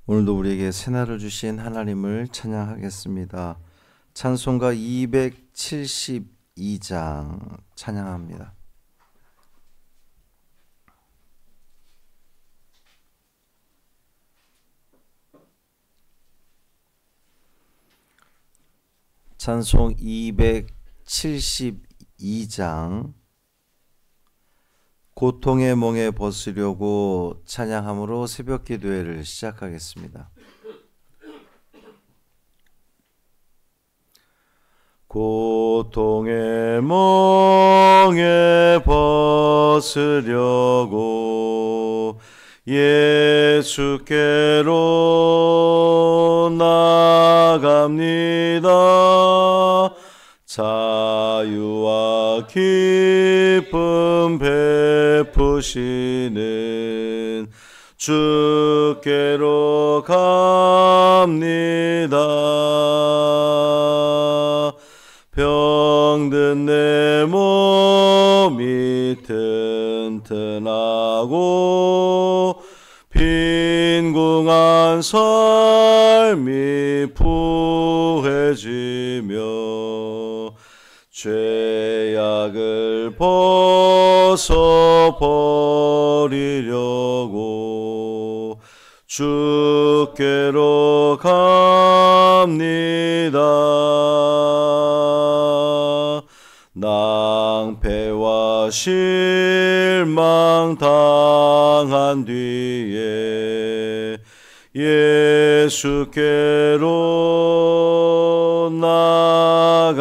오늘도 우리에게 새날을 주신 하나님을 찬양하겠습니다. 찬송가 272장 찬양합니다. 찬송 272장 고통의 멍에 벗으려고 찬양함으로 새벽 기도회를 시작하겠습니다. 고통의 멍에 벗으려고 예수께로 나갑니다. 자유와 기쁨 베푸시는 주께로 갑니다. 병든 내 몸이 튼튼하고 빈궁한 삶이 부해지며 죄악을 벗어버리려고 주께로 갑니다. 낭패와 실망 당한 뒤에 예수께로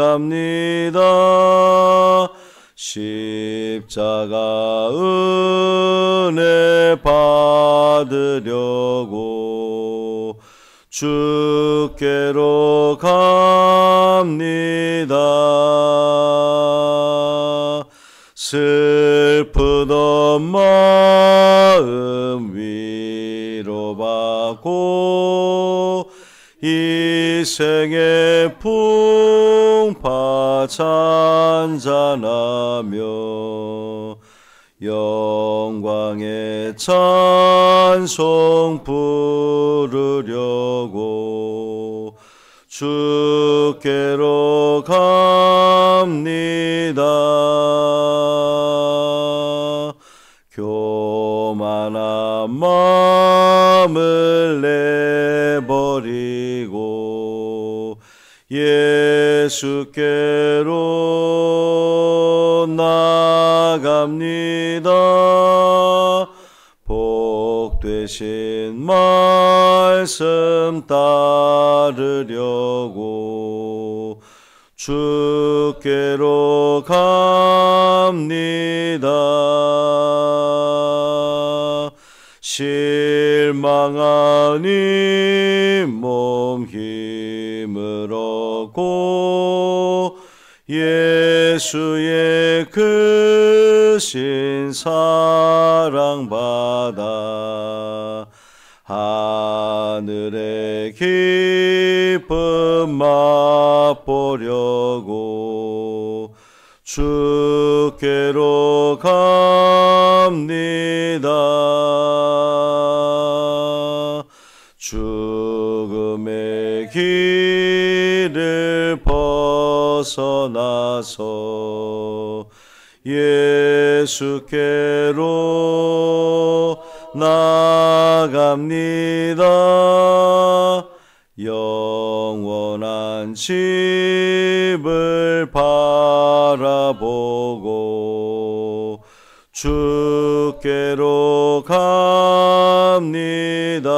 나갑니다. 십자가 은혜 받으려고 주께로 갑니다. 슬프던 마음 위로받고 이 생의 풍파 잔잔하며 영광의 찬송 부르려고 주께로 갑니다. 교만한 마음을 내버리고 예수께로 나갑니다. 복되신 말씀 따르려고 주께로 갑니다. 실망한 이 몸 힘을 얻고 예수의 크신 사랑받아 하늘의 기쁨 맛보려고 주께로 갑니다. 죽음의 길을 벗어나서 예수께로 나갑니다. 영원한 집을 바라보고 주께로 갑니다.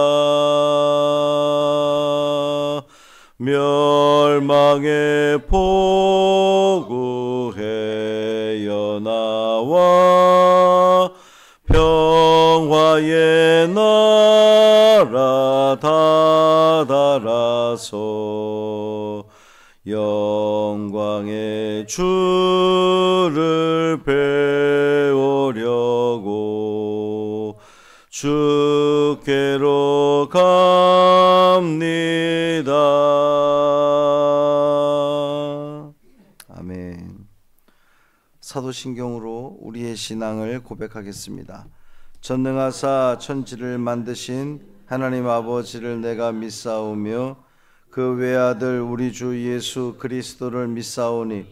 멸망의 포구에 나와 평화의 나라 다다라서 영광의 주를 배우려고 주께로 갑니다. 아멘. 사도신경으로 우리의 신앙을 고백하겠습니다. 전능하사 천지를 만드신 하나님 아버지를 내가 믿사오며 그 외아들 우리 주 예수 그리스도를 믿사오니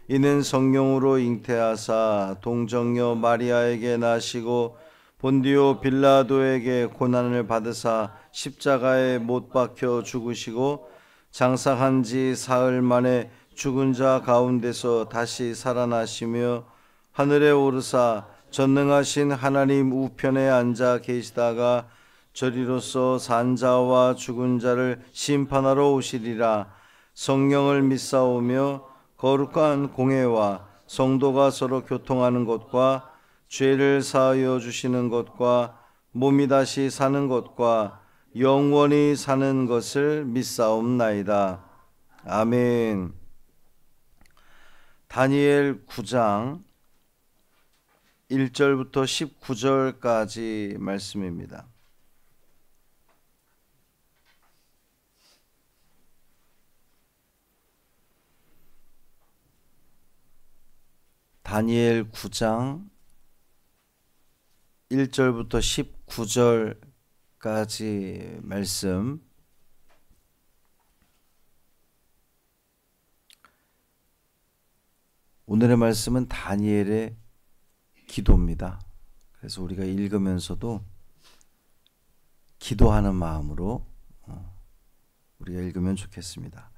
이는 성령으로 잉태하사 동정녀 마리아에게 나시고 본디오 빌라도에게 고난을 받으사 십자가에 못 박혀 죽으시고 장사한 지 사흘 만에 죽은 자 가운데서 다시 살아나시며 하늘에 오르사 전능하신 하나님 우편에 앉아 계시다가 저리로서 산 자와 죽은 자를 심판하러 오시리라. 성령을 믿사오며 거룩한 공회와 성도가 서로 교통하는 것과 죄를 사하여 주시는 것과 몸이 다시 사는 것과 영원히 사는 것을 믿사옵나이다. 아멘. 다니엘 9장 1절부터 19절까지 말씀입니다. 다니엘 9장 1절부터 19절까지 말씀. 오늘의 말씀은 다니엘의 기도입니다. 그래서 우리가 읽으면서도 기도하는 마음으로 우리가 읽으면 좋겠습니다.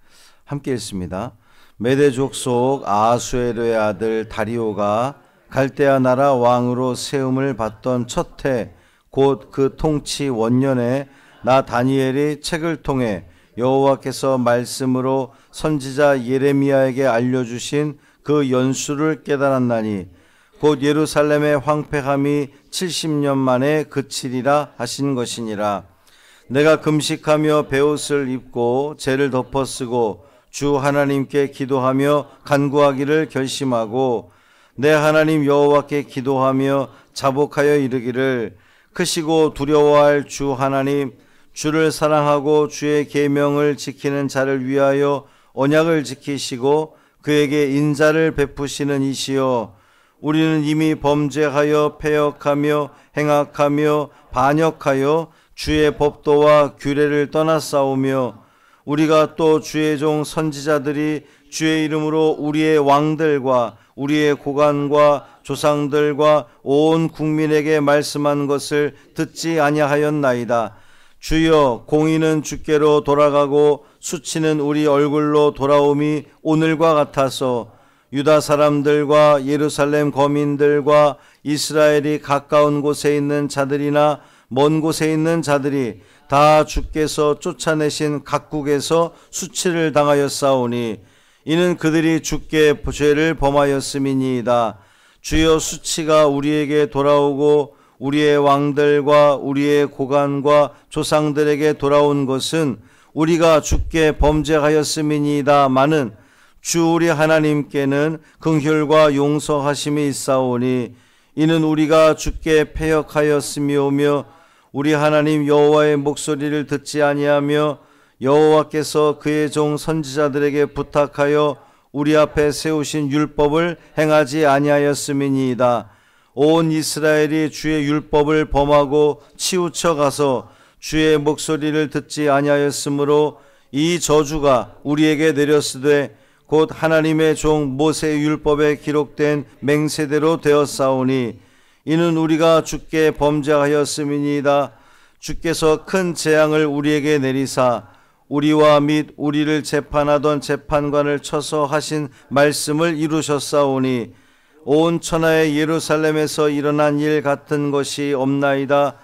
함께 읽습니다. 메대 족속 아수에르의 아들 다리오가 갈대아 나라 왕으로 세움을 받던 첫 해 곧 그 통치 원년에 나 다니엘이 책을 통해 여호와께서 말씀으로 선지자 예레미야에게 알려주신 그 연수를 깨달았나니 곧 예루살렘의 황폐함이 70년 만에 그치리라 하신 것이니라. 내가 금식하며 베옷을 입고 죄를 덮어쓰고 주 하나님께 기도하며 간구하기를 결심하고 내 하나님 여호와께 기도하며 자복하여 이르기를 크시고 두려워할 주 하나님, 주를 사랑하고 주의 계명을 지키는 자를 위하여 언약을 지키시고 그에게 인자를 베푸시는 이시여, 우리는 이미 범죄하여 패역하며 행악하며 반역하여 주의 법도와 규례를 떠나싸우며 우리가 또 주의 종 선지자들이 주의 이름으로 우리의 왕들과 우리의 고관과 조상들과 온 국민에게 말씀한 것을 듣지 아니하였나이다. 주여, 공의는 주께로 돌아가고 수치는 우리 얼굴로 돌아옴이 오늘과 같아서 유다 사람들과 예루살렘 거민들과 이스라엘이 가까운 곳에 있는 자들이나 먼 곳에 있는 자들이 다 주께서 쫓아내신 각국에서 수치를 당하였사오니 이는 그들이 주께 죄를 범하였음이니이다. 주여, 수치가 우리에게 돌아오고 우리의 왕들과 우리의 고관과 조상들에게 돌아온 것은 우리가 주께 범죄하였음이니이다마는 주 우리 하나님께는 긍휼과 용서하심이 있사오니 이는 우리가 주께 패역하였음이오며 우리 하나님 여호와의 목소리를 듣지 아니하며 여호와께서 그의 종 선지자들에게 부탁하여 우리 앞에 세우신 율법을 행하지 아니하였음이니이다. 온 이스라엘이 주의 율법을 범하고 치우쳐 가서 주의 목소리를 듣지 아니하였으므로 이 저주가 우리에게 내렸으되 곧 하나님의 종 모세의 율법에 기록된 맹세대로 되었사오니 이는 우리가 주께 범죄하였음이니이다. 주께서 큰 재앙을 우리에게 내리사 우리와 및 우리를 재판하던 재판관을 쳐서 하신 말씀을 이루셨사오니 온 천하의 예루살렘에서 일어난 일 같은 것이 없나이다.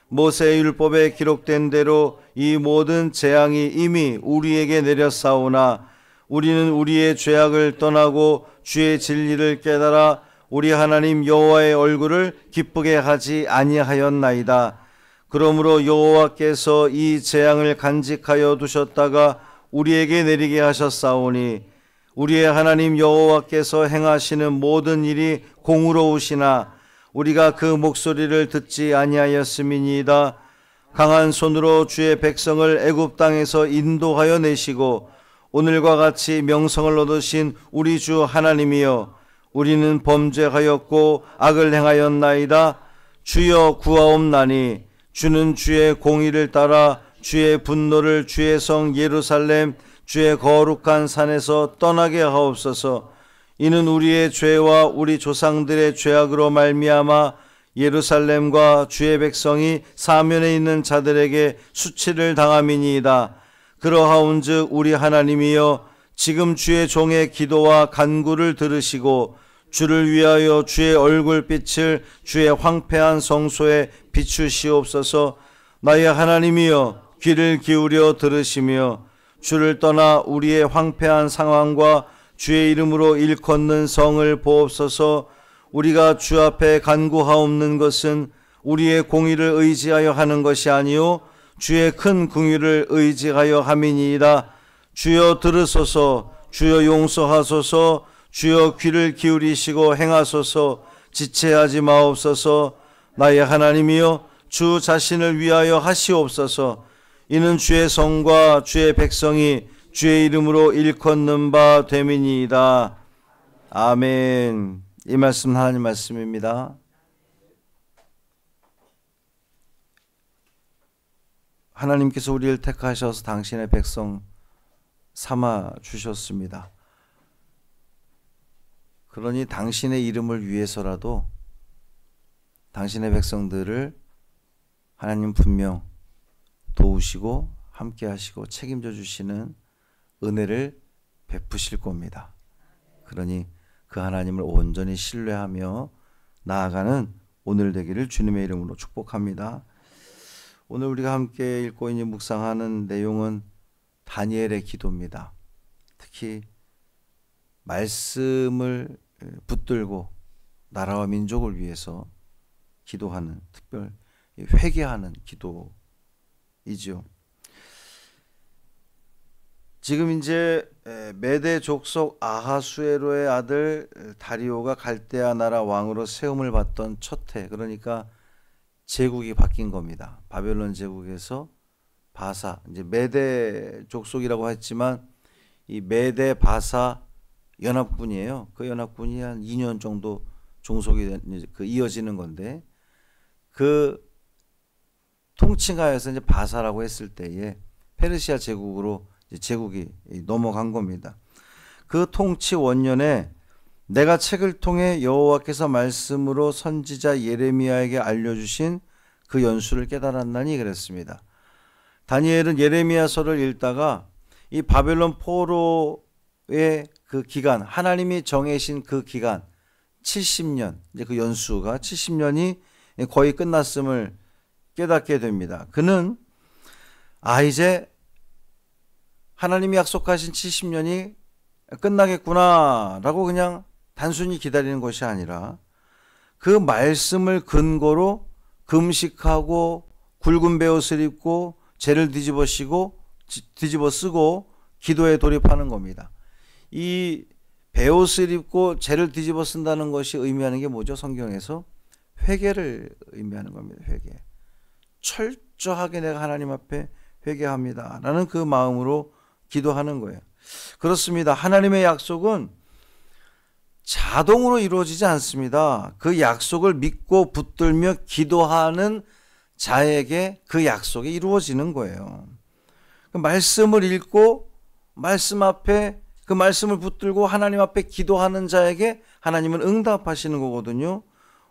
모세의 율법에 기록된 대로 이 모든 재앙이 이미 우리에게 내렸사오나 우리는 우리의 죄악을 떠나고 주의 진리를 깨달아 우리 하나님 여호와의 얼굴을 기쁘게 하지 아니하였나이다. 그러므로 여호와께서 이 재앙을 간직하여 두셨다가 우리에게 내리게 하셨사오니 우리의 하나님 여호와께서 행하시는 모든 일이 공의로우시나 우리가 그 목소리를 듣지 아니하였음이니이다. 강한 손으로 주의 백성을 애굽 땅에서 인도하여 내시고 오늘과 같이 명성을 얻으신 우리 주 하나님이여, 우리는 범죄하였고 악을 행하였나이다. 주여, 구하옵나니 주는 주의 공의를 따라 주의 분노를 주의 성 예루살렘 주의 거룩한 산에서 떠나게 하옵소서. 이는 우리의 죄와 우리 조상들의 죄악으로 말미암아 예루살렘과 주의 백성이 사면에 있는 자들에게 수치를 당함이니이다. 그러하온즉 우리 하나님이여 지금 주의 종의 기도와 간구를 들으시고 주를 위하여 주의 얼굴빛을 주의 황폐한 성소에 비추시옵소서. 나의 하나님이여 귀를 기울여 들으시며 주를 떠나 우리의 황폐한 상황과 주의 이름으로 일컫는 성을 보옵소서. 우리가 주 앞에 간구하옵는 것은 우리의 공의를 의지하여 하는 것이 아니요 주의 큰 긍휼을 의지하여 함이니이다. 주여 들으소서. 주여 용서하소서. 주여 귀를 기울이시고 행하소서. 지체하지 마옵소서. 나의 하나님이여 주 자신을 위하여 하시옵소서. 이는 주의 성과 주의 백성이 주의 이름으로 일컫는 바 됨이니이다. 아멘. 이 말씀 하나님 말씀입니다. 하나님께서 우리를 택하셔서 당신의 백성 삼아 주셨습니다. 그러니 당신의 이름을 위해서라도 당신의 백성들을 하나님 분명 도우시고 함께 하시고 책임져 주시는 은혜를 베푸실 겁니다. 그러니 그 하나님을 온전히 신뢰하며 나아가는 오늘 되기를 주님의 이름으로 축복합니다. 오늘 우리가 함께 읽고 있는 묵상하는 내용은 다니엘의 기도입니다. 특히 말씀을 붙들고 나라와 민족을 위해서 기도하는, 특별 회개하는 기도이죠. 지금 이제 메대 족속 아하수에로의 아들 다리오가 갈대아 나라 왕으로 세움을 받던 첫 해, 그러니까 제국이 바뀐 겁니다. 바벨론 제국에서 바사, 이제 메대 족속이라고 했지만 이 메대 바사 연합군이에요. 그 연합군이 한 2년 정도 종속이 이어지는 건데, 그 통칭하여서 이제 바사라고 했을 때에 페르시아 제국으로 제국이 넘어간 겁니다. 그 통치 원년에 내가 책을 통해 여호와께서 말씀으로 선지자 예레미야에게 알려주신 그 연수를 깨달았나니 그랬습니다. 다니엘은 예레미야서를 읽다가 이 바벨론 포로의 그 기간, 하나님이 정해신 그 기간 70년, 이제 그 연수가 70년이 거의 끝났음을 깨닫게 됩니다. 그는 이제 하나님이 약속하신 70년이 끝나겠구나 라고 그냥 단순히 기다리는 것이 아니라 그 말씀을 근거로 금식하고 굵은 베옷을 입고 죄를 뒤집어 쓰고 기도에 돌입하는 겁니다. 이 베옷을 입고 죄를 뒤집어 쓴다는 것이 의미하는 게 뭐죠? 성경에서 회개를 의미하는 겁니다. 회개. 철저하게 내가 하나님 앞에 회개합니다 라는 그 마음으로 기도하는 거예요. 그렇습니다. 하나님의 약속은 자동으로 이루어지지 않습니다. 그 약속을 믿고 붙들며 기도하는 자에게 그 약속이 이루어지는 거예요. 그 말씀을 읽고 말씀 앞에 그 말씀을 붙들고 하나님 앞에 기도하는 자에게 하나님은 응답하시는 거거든요.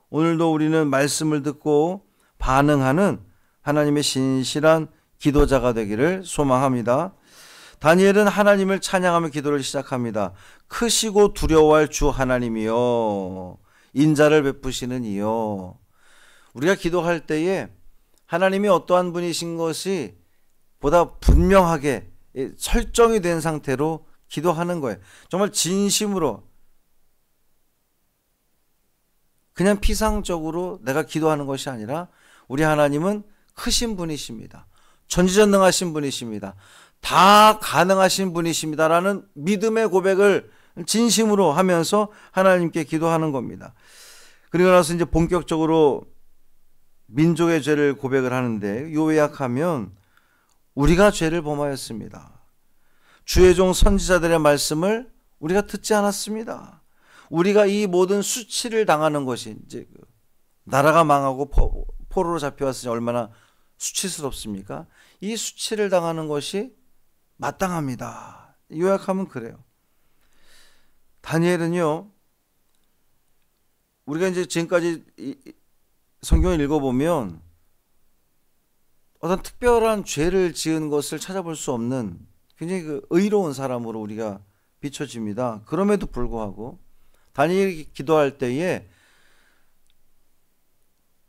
오늘도 우리는 말씀을 듣고 반응하는 하나님의 신실한 기도자가 되기를 소망합니다. 다니엘은 하나님을 찬양하며 기도를 시작합니다. 크시고 두려워할 주 하나님이여, 인자를 베푸시는 이여. 우리가 기도할 때에 하나님이 어떠한 분이신 것이 보다 분명하게 설정이 된 상태로 기도하는 거예요. 정말 진심으로, 그냥 피상적으로 내가 기도하는 것이 아니라 우리 하나님은 크신 분이십니다. 전지전능하신 분이십니다. 다 가능하신 분이십니다라는 믿음의 고백을 진심으로 하면서 하나님께 기도하는 겁니다. 그리고 나서 이제 본격적으로 민족의 죄를 고백을 하는데, 요약하면 우리가 죄를 범하였습니다. 주의 종 선지자들의 말씀을 우리가 듣지 않았습니다. 우리가 이 모든 수치를 당하는 것이, 이제 나라가 망하고 포로로 잡혀왔으니 얼마나 수치스럽습니까? 이 수치를 당하는 것이 마땅합니다. 요약하면 그래요. 다니엘은요, 우리가 이제 지금까지 성경을 읽어보면 어떤 특별한 죄를 지은 것을 찾아볼 수 없는 굉장히 의로운 사람으로 우리가 비춰집니다. 그럼에도 불구하고 다니엘이 기도할 때에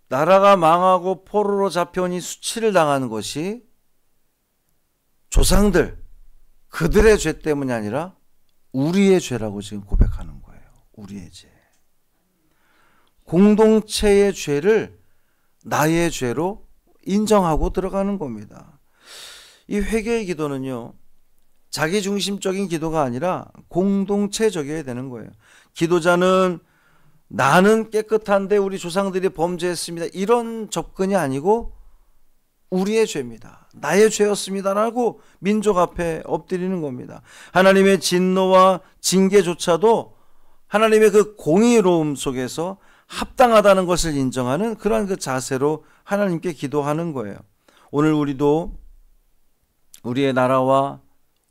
나라가 망하고 포로로 잡혀온 이 수치를 당하는 것이 조상들, 그들의 죄 때문이 아니라 우리의 죄라고 지금 고백하는 거예요. 우리의 죄. 공동체의 죄를 나의 죄로 인정하고 들어가는 겁니다. 이 회개의 기도는요, 자기중심적인 기도가 아니라 공동체적이어야 되는 거예요. 기도자는 나는 깨끗한데 우리 조상들이 범죄했습니다, 이런 접근이 아니고 우리의 죄입니다, 나의 죄였습니다라고 민족 앞에 엎드리는 겁니다. 하나님의 진노와 징계조차도 하나님의 그 공의로움 속에서 합당하다는 것을 인정하는 그러한 그 자세로 하나님께 기도하는 거예요. 오늘 우리도 우리의 나라와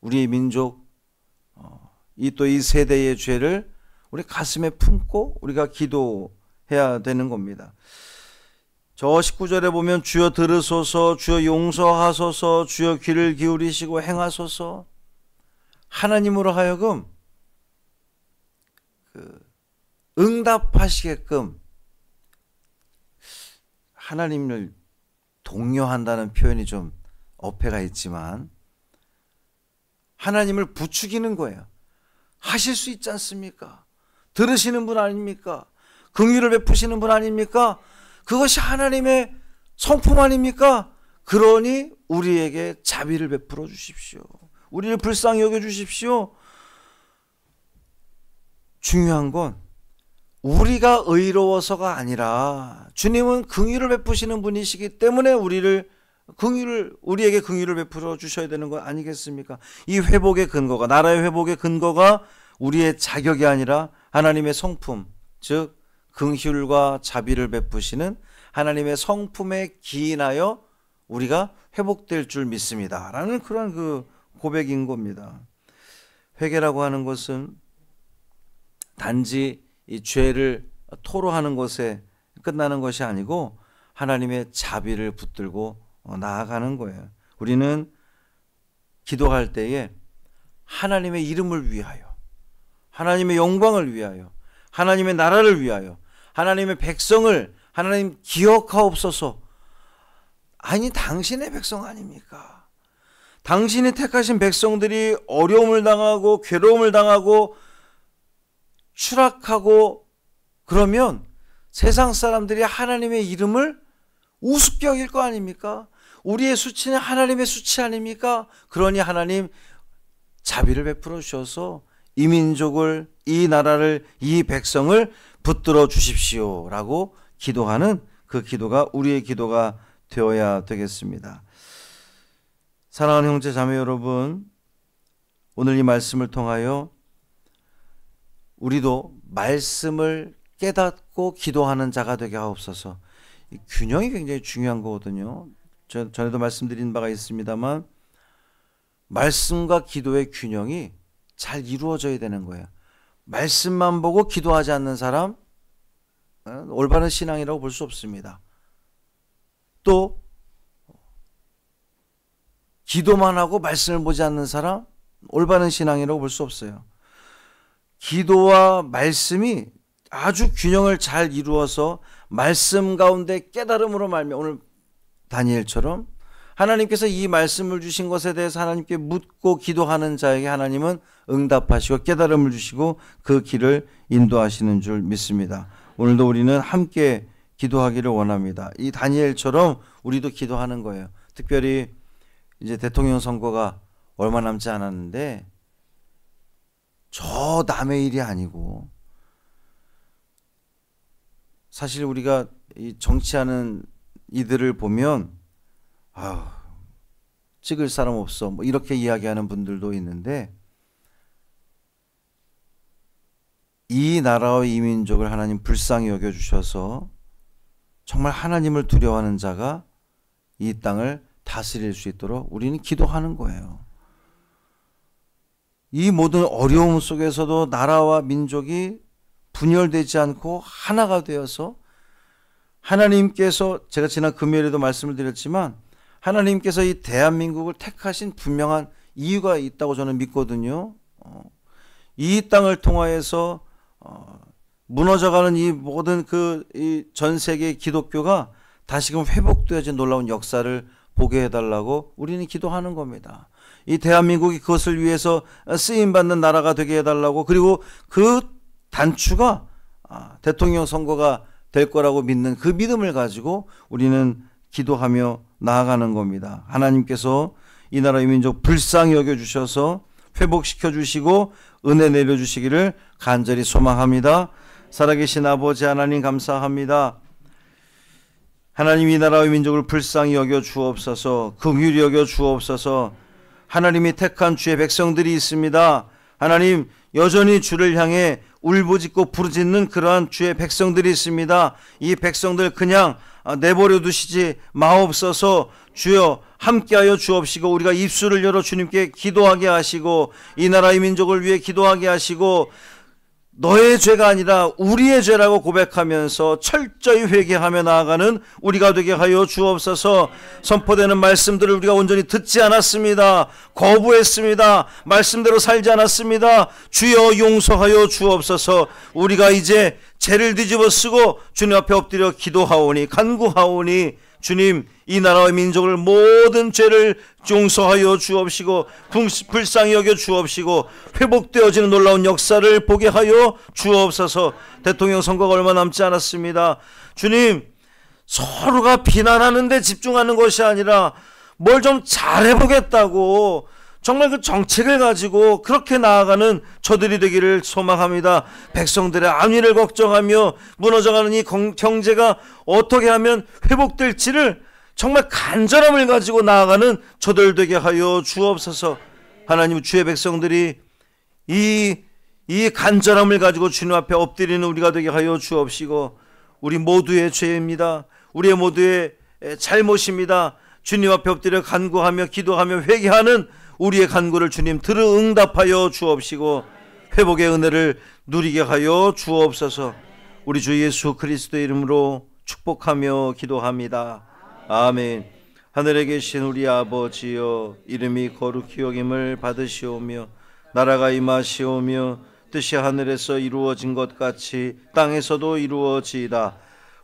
우리의 민족, 이 세대의 죄를 우리 가슴에 품고 우리가 기도해야 되는 겁니다. 저 19절에 보면 주여 들으소서, 주여 용서하소서, 주여 귀를 기울이시고 행하소서. 하나님으로 하여금 응답하시게끔 하나님을 독려한다는 표현이 좀 어폐가 있지만 하나님을 부추기는 거예요. 하실 수 있지 않습니까? 들으시는 분 아닙니까? 긍휼을 베푸시는 분 아닙니까? 그것이 하나님의 성품 아닙니까? 그러니 우리에게 자비를 베풀어 주십시오. 우리를 불쌍히 여겨 주십시오. 중요한 건 우리가 의로워서가 아니라 주님은 긍휼을 베푸시는 분이시기 때문에 우리에게 긍휼을 베풀어 주셔야 되는 거 아니겠습니까? 이 회복의 근거가, 나라의 회복의 근거가 우리의 자격이 아니라 하나님의 성품, 즉 긍휼과 자비를 베푸시는 하나님의 성품에 기인하여 우리가 회복될 줄 믿습니다 라는 그런 그 고백인 겁니다. 회개라고 하는 것은 단지 이 죄를 토로하는 것에 끝나는 것이 아니고 하나님의 자비를 붙들고 나아가는 거예요. 우리는 기도할 때에 하나님의 이름을 위하여, 하나님의 영광을 위하여, 하나님의 나라를 위하여, 하나님의 백성을 하나님 기억하옵소서. 아니, 당신의 백성 아닙니까? 당신이 택하신 백성들이 어려움을 당하고 괴로움을 당하고 추락하고 그러면 세상 사람들이 하나님의 이름을 우습게 여길 거 아닙니까? 우리의 수치는 하나님의 수치 아닙니까? 그러니 하나님 자비를 베풀어 주셔서 이 민족을, 이 나라를, 이 백성을 붙들어 주십시오 라고 기도하는 그 기도가 우리의 기도가 되어야 되겠습니다. 사랑하는 형제 자매 여러분, 오늘 이 말씀을 통하여 우리도 말씀을 깨닫고 기도하는 자가 되게 하옵소서. 이 균형이 굉장히 중요한 거거든요. 전에도 말씀드린 바가 있습니다만 말씀과 기도의 균형이 잘 이루어져야 되는 거예요. 말씀만 보고 기도하지 않는 사람, 올바른 신앙이라고 볼 수 없습니다. 또 기도만 하고 말씀을 보지 않는 사람, 올바른 신앙이라고 볼 수 없어요. 기도와 말씀이 아주 균형을 잘 이루어서 말씀 가운데 깨달음으로 말미암아 오늘 다니엘처럼 하나님께서 이 말씀을 주신 것에 대해서 하나님께 묻고 기도하는 자에게 하나님은 응답하시고 깨달음을 주시고 그 길을 인도하시는 줄 믿습니다. 오늘도 우리는 함께 기도하기를 원합니다. 이 다니엘처럼 우리도 기도하는 거예요. 특별히 이제 대통령 선거가 얼마 남지 않았는데 저 남의 일이 아니고, 사실 우리가 이 정치하는 이들을 보면 찍을 사람 없어 뭐 이렇게 이야기하는 분들도 있는데, 이 나라와 이 민족을 하나님 불쌍히 여겨주셔서 정말 하나님을 두려워하는 자가 이 땅을 다스릴 수 있도록 우리는 기도하는 거예요. 이 모든 어려움 속에서도 나라와 민족이 분열되지 않고 하나가 되어서 하나님께서, 제가 지난 금요일에도 말씀을 드렸지만 하나님께서 이 대한민국을 택하신 분명한 이유가 있다고 저는 믿거든요. 이 땅을 통하여서 무너져가는 이 모든 이 전 세계 기독교가 다시금 회복되어진 놀라운 역사를 보게 해달라고 우리는 기도하는 겁니다. 이 대한민국이 그것을 위해서 쓰임받는 나라가 되게 해달라고, 그리고 그 단추가 대통령 선거가 될 거라고 믿는 그 믿음을 가지고 우리는 기도하며 나아가는 겁니다. 하나님께서 이 나라의 민족 불쌍히 여겨주셔서 회복시켜 주시고 은혜 내려주시기를 간절히 소망합니다. 살아계신 아버지 하나님 감사합니다. 하나님, 이 나라의 민족을 불쌍히 여겨 주옵소서, 긍휼히 여겨 주옵소서. 하나님이 택한 주의 백성들이 있습니다. 하나님, 여전히 주를 향해 울부짖고 부르짖는 그러한 주의 백성들이 있습니다. 이 백성들 그냥 내버려 두시지 마옵소서. 주여 함께하여 주옵시고 우리가 입술을 열어 주님께 기도하게 하시고 이 나라의 민족을 위해 기도하게 하시고 너의 죄가 아니라 우리의 죄라고 고백하면서 철저히 회개하며 나아가는 우리가 되게 하여 주옵소서. 선포되는 말씀들을 우리가 온전히 듣지 않았습니다. 거부했습니다. 말씀대로 살지 않았습니다. 주여 용서하여 주옵소서. 우리가 이제 죄를 뒤집어 쓰고 주님 앞에 엎드려 기도하오니 간구하오니 주님, 이 나라의 민족을 모든 죄를 용서하여 주옵시고 불쌍히 여겨 주옵시고 회복되어지는 놀라운 역사를 보게 하여 주옵소서. 대통령 선거가 얼마 남지 않았습니다. 주님, 서로가 비난하는 데 집중하는 것이 아니라 뭘 좀 잘해보겠다고 정말 그 정책을 가지고 그렇게 나아가는 저들이 되기를 소망합니다. 백성들의 안위를 걱정하며 무너져가는 이 경제가 어떻게 하면 회복될지를 정말 간절함을 가지고 나아가는 저들 되게 하여 주옵소서. 하나님, 주의 백성들이 이 간절함을 가지고 주님 앞에 엎드리는 우리가 되게 하여 주옵시고 우리 모두의 죄입니다. 우리 모두의 잘못입니다. 주님 앞에 엎드려 간구하며 기도하며 회개하는 우리의 간구를 주님 들어 응답하여 주옵시고 회복의 은혜를 누리게 하여 주옵소서. 우리 주 예수 그리스도의 이름으로 축복하며 기도합니다. 아멘. 하늘에 계신 우리 아버지여, 이름이 거룩히 여김을 받으시오며 나라가 임하시오며 뜻이 하늘에서 이루어진 것 같이 땅에서도 이루어지이다.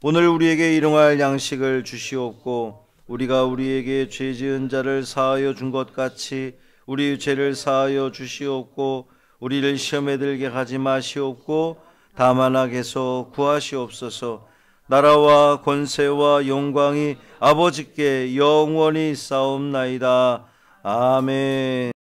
오늘 우리에게 일용할 양식을 주시옵고 우리가 우리에게 죄 지은 자를 사하여 준 것 같이 우리 죄를 사하여 주시옵고 우리를 시험에 들게 하지 마시옵고 다만 악에서 구하시옵소서. 나라와 권세와 영광이 아버지께 영원히 싸움나이다. 아멘.